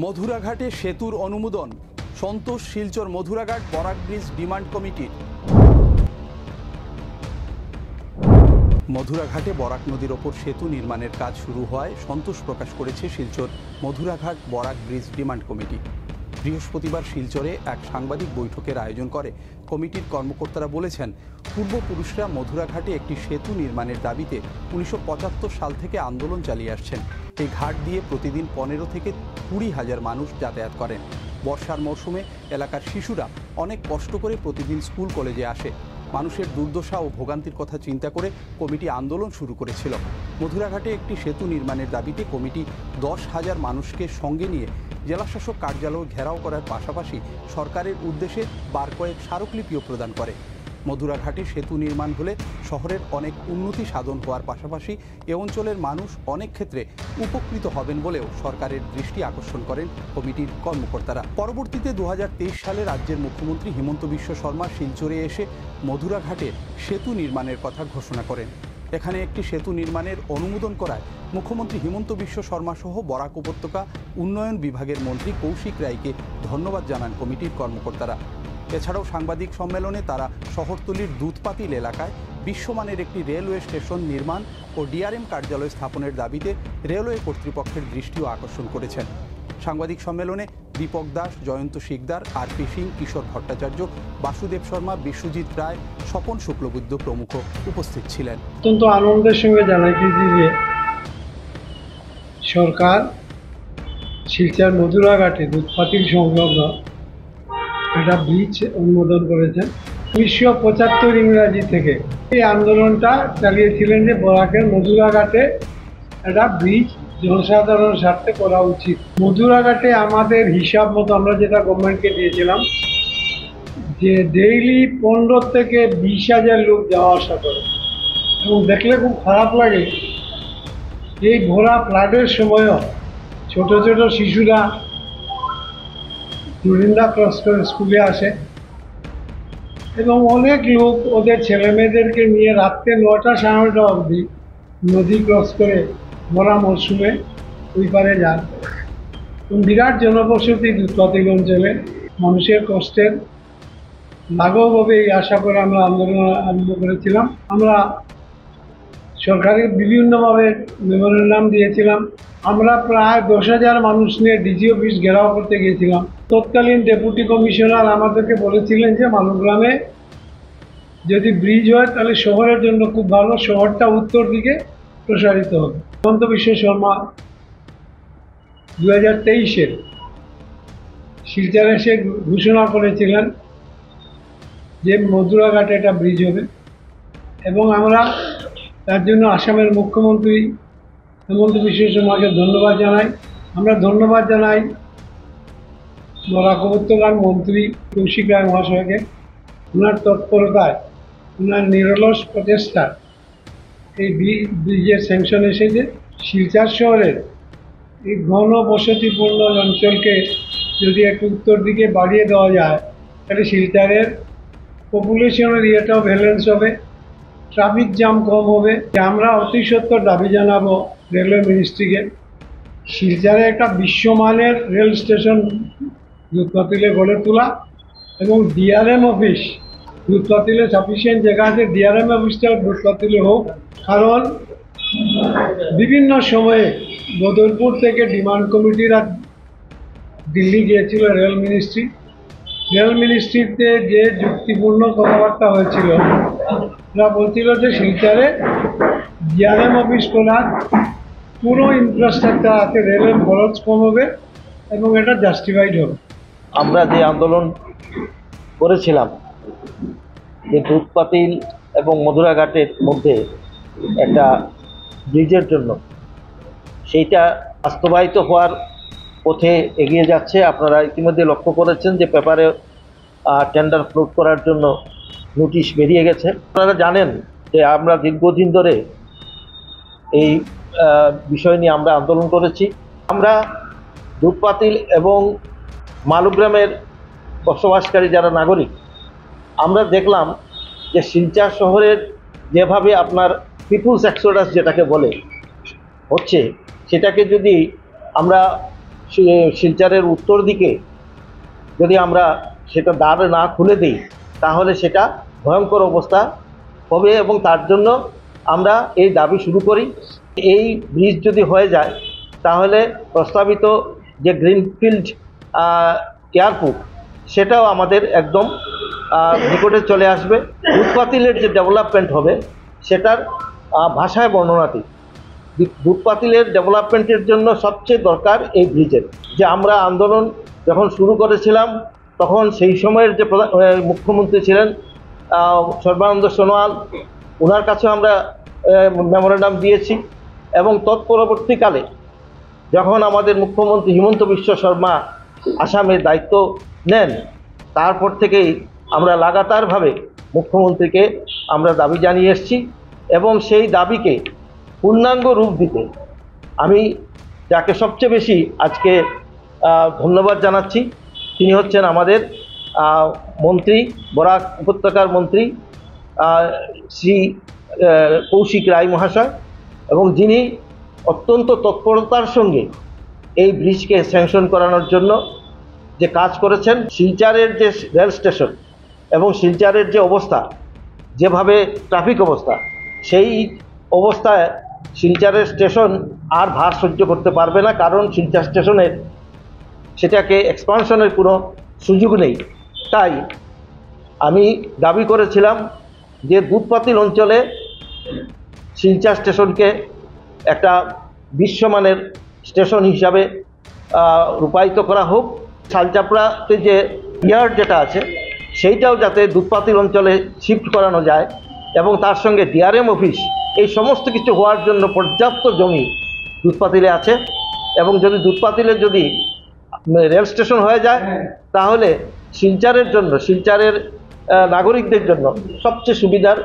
মধুরাঘাটে সেতুর অনুমোদন, সন্তোষ Silchar Madhuraghat Barak bridge demand কমিটির। মধুরাঘাটে বরাক নদীর ওপর সেতু নির্মাণের কাজ শুরু হওয়ায় সন্তোষ প্রকাশ করেছে Silchar Madhuraghat Barak bridge demand committee. বৃহস্পতিবার শিলচরে এক সাংবাদিক বৈঠকের আয়োজন করে কমিটির কর্মকর্তারা বলেছেন, পূর্বপুরুষরা মধুরাঘাটে একটি সেতু নির্মাণের দাবিতে 1975 সাল থেকে আন্দোলন চালিয়ে আসছেন। এই ঘাট দিয়ে প্রতিদিন 15 থেকে 20 হাজার মানুষ যাতায়াত করেন। বর্ষার মৌসুমে এলাকার শিশুরা অনেক কষ্ট করে প্রতিদিন স্কুল কলেজে আসে। মানুষের দুর্দশা ও ভোগান্তির কথা চিন্তা করে কমিটি আন্দোলন শুরু করেছিল। মধুরাঘাটে একটি সেতু নির্মাণের দাবিতে কমিটি 10,000 মানুষকে সঙ্গে নিয়ে জেলাশাসক কার্যালয় ঘেরাও করার পাশাপাশি সরকারের উদ্দেশ্যে বার কয়েক স্মারকলিপিও প্রদান করে। মধুরাঘাটে সেতু নির্মাণ হলে শহরের অনেক উন্নতি সাধন হওয়ার পাশাপাশি এ অঞ্চলের মানুষ অনেক ক্ষেত্রে উপকৃত হবেন বলেও সরকারের দৃষ্টি আকর্ষণ করেন কমিটির কর্মকর্তারা। পরবর্তীতে 2023 সালে রাজ্যের মুখ্যমন্ত্রী হিমন্ত বিশ্ব শর্মা শিলচরে এসে মধুরাঘাটে সেতু নির্মাণের কথা ঘোষণা করেন। এখানে একটি সেতু নির্মাণের অনুমোদন করায় মুখ্যমন্ত্রী হিমন্ত বিশ্ব শর্মা সহ বরাক উপত্যকা উন্নয়ন বিভাগের মন্ত্রী কৌশিক রায়কে ধন্যবাদ জানান কমিটির কর্মকর্তারা। এছাড়াও সাংবাদিক সম্মেলনে তারা শহরতলির দুধপাতিল এলাকায় বিশ্বমানের একটি রেলওয়ে স্টেশন নির্মাণ ও ডিআরএম কার্যালয় স্থাপনের দাবিতে রেলওয়ে কর্তৃপক্ষের দৃষ্টিও আকর্ষণ করেছেন। সাংবাদিক সম্মেলনে দীপক দাস, জয়ন্ত শিকদার, আর.পি. সিং, কিশোর ভট্টাচার্য, বাসুদেব শর্মা, বিশ্বজিৎ রায়, স্বপন শুক্লবৈদ্য প্রমুখ উপস্থিত ছিলেন। অত্যন্ত আনন্দের সঙ্গে জানাইতেছি যে সরকার শিলচর মধুরাঘাটে দুধপাতিল সংলগ্ন একটা ব্রিজ অনুমোদন করেছেন। 1975 ইংরাজি থেকে এই আন্দোলনটা চালিয়েছিলেন যে বরাকের মধুরাঘাটে একটা ব্রিজ জনসাধারণের স্বার্থে করা উচিত। মধুরাঘাটে আমাদের হিসাব মতো আমরা যেটা গভর্নমেন্টকে দিয়েছিলাম যে ডেইলি 15 থেকে 20 হাজার লোক যাওয়া আসা করে, এবং দেখলে খুব খারাপ লাগে। এই ভরা ফ্লাডের সময়ও ছোট ছোট শিশুরা জুরিন্দা ক্রস করে স্কুলে আসে, এবং অনেক লোক ওদের ছেলেমেয়েদেরকে নিয়ে রাত্রে 9টা 9:30 অবধি নদী ক্রস করে ভরা মরশুমে ওই পারে যান। বিরাট জনবসতি দুধপাতিল অঞ্চলে, মানুষের কষ্টের লাঘব হবে এই আশা করে আমরা আন্দোলন আরম্ভ করেছিলাম। আমরা সরকারের বিভিন্নভাবে মেমোরেন্ডাম দিয়েছিলাম। আমরা প্রায় 10,000 মানুষ নিয়ে ডিজি অফিস ঘেরাও করতে গিয়েছিলাম। তৎকালীন ডেপুটি কমিশনার আমাদেরকে বলেছিলেন যে মালুগ্রামে যদি ব্রিজ হয় তাহলে শহরের জন্য খুব ভালো, শহরটা উত্তর দিকে প্রসারিত হবে। হিমন্ত বিশ্ব শর্মা 2023-এ শিলচরে এসে ঘোষণা করেছিলেন যে মধুরাঘাটে একটা ব্রিজ হবে, এবং আমরা তার জন্য আসামের মুখ্যমন্ত্রী হিমন্ত বিশ্ব শর্মাকে ধন্যবাদ জানাই। আমরা ধন্যবাদ জানাই বরাক উপত্যকার মন্ত্রী কৌশিক রায় মহাশয়কে। ওনার তৎপরতায়, ওনার নিরলস প্রচেষ্টা এই ব্রিজের স্যাংশন এসেছে। শিলচর শহরের এই ঘন বসতিপূর্ণ অঞ্চলকে যদি একটু উত্তর দিকে বাড়িয়ে দেওয়া যায় তাহলে শিলচরের পপুলেশনের ইয়েটাও ব্যালেন্স হবে, ট্রাফিক জ্যাম কম হবে। আমরা অতি সত্বর দাবি জানাবো রেলওয়ে মিনিস্ট্রিকে, শিলচরে একটা বিশ্বমানের রেল স্টেশন দুধপাতিলে গড়ে তোলা, এবং ডিআরএম অফিস দুধপাতিলে সাফিসিয়েন্ট জায়গা আছে, ডিআরএম অফিসটা দুধপাতিলে হোক। কারণ বিভিন্ন সময়ে বদরপুর থেকে ডিমান্ড কমিটিরা দিল্লি গিয়েছিল রেল মিনিস্ট্রিতে যে যুক্তিপূর্ণ কথাবার্তা হয়েছিল, ওরা বলছিল যে শিলচরে ডিআরএম অফিস করার পুরো ইনফ্রাস্ট্রাকচার আছে, রেলের খরচ কম হবে এবং এটা জাস্টিফাইড হবে। আমরা যে আন্দোলন করেছিলাম যে দুধপাতিল এবং মধুরাঘাটের মধ্যে একটা ব্রিজের জন্য, সেইটা বাস্তবায়িত হওয়ার পথে এগিয়ে যাচ্ছে। আপনারা ইতিমধ্যে লক্ষ্য করেছেন যে পেপারে টেন্ডার ফ্লোট করার জন্য নোটিশ বেরিয়ে গেছে। আপনারা জানেন যে আমরা দীর্ঘদিন ধরে এই বিষয় নিয়ে আমরা আন্দোলন করেছি। আমরা দুধপাতিল এবং মালুগ্রামের বসবাসকারী যারা নাগরিক, আমরা দেখলাম যে শিলচর শহরের যেভাবে আপনার পিপুলস এক্সোডাস যেটাকে বলে হচ্ছে, সেটাকে যদি আমরা শিলচরের উত্তর দিকে যদি আমরা সেটা দ্বার না খুলে দিই তাহলে সেটা ভয়ঙ্কর অবস্থা হবে, এবং তার জন্য আমরা এই দাবি শুরু করি। এই ব্রিজ যদি হয়ে যায় তাহলে প্রস্তাবিত যে গ্রিনফিল্ড এয়ারপোর্ট সেটাও আমাদের একদম নিকটে চলে আসবে। দুধপাতিলের যে ডেভেলপমেন্ট হবে সেটার ভাষায় বর্ণনাতীত। দুধপাতিলের ডেভেলপমেন্টের জন্য সবচেয়ে দরকার এই ব্রিজের। যে আমরা আন্দোলন যখন শুরু করেছিলাম তখন সেই সময়ের যে মুখ্যমন্ত্রী ছিলেন সর্বানন্দ সোনোয়াল, ওনার কাছেও আমরা মেমোরেন্ডাম দিয়েছি, এবং তৎপরবর্তীকালে যখন আমাদের মুখ্যমন্ত্রী হিমন্ত বিশ্ব শর্মা আসামের দায়িত্ব নেন তারপর থেকেই আমরা লাগাতারভাবে মুখ্যমন্ত্রীকে আমরা দাবি জানিয়ে এসেছি, এবং সেই দাবিকে পূর্ণাঙ্গ রূপ দিতে আমি যাকে সবচেয়ে বেশি আজকে ধন্যবাদ জানাচ্ছি তিনি হচ্ছেন আমাদের মন্ত্রী, বরাক উপত্যকার মন্ত্রী শ্রী কৌশিক রায় মহাশয়, এবং যিনি অত্যন্ত তৎপরতার সঙ্গে এই ব্রিজকে স্যাংশন করানোর জন্য যে কাজ করেছেন। শিলচরের যে রেল স্টেশন এবং শিলচরের যে অবস্থা, যেভাবে ট্রাফিক অবস্থা, সেই অবস্থায় শিলচরের স্টেশন আর ভার সহ্য করতে পারবে না, কারণ শিলচর স্টেশনের সেটাকে এক্সপানশনের কোনো সুযোগ নেই। তাই আমি দাবি করেছিলাম যে দুধপাতিল অঞ্চলে শিলচর স্টেশনকে একটা বিশ্বমানের স্টেশন হিসাবে রূপায়িত করা হোক। শালচাপড়াতে যে ইয়ার্ড যেটা আছে সেইটাও যাতে দুধপাতিল অঞ্চলে শিফট করানো যায়, এবং তার সঙ্গে ডিআরএম অফিস, এই সমস্ত কিছু হওয়ার জন্য পর্যাপ্ত জমি দুধপাতিলে আছে। এবং যদি দুধপাতিলে যদি রেল স্টেশন হয়ে যায় তাহলে শিলচরের জন্য, শিলচরের নাগরিকদের জন্য সবচেয়ে সুবিধার